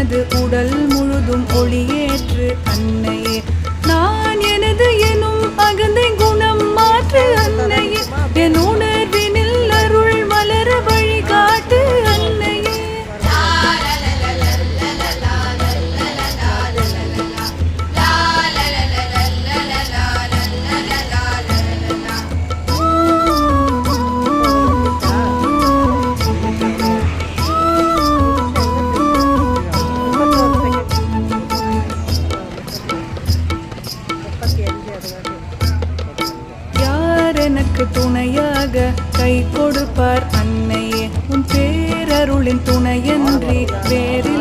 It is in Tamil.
எனது உடல் முழுதும் ஒளியேற்று அன்னையே. நான் எனது எனும் அகந்தை குணம் மாற்று அன்னையே. என் உணர்வினில் அருள் மலர வழிகாட்டு அன்னையே. எனக்கு துணையாக கை கொடுப்பார் அன்னையே. உன் பேரருளின் துணையன்றி வேறு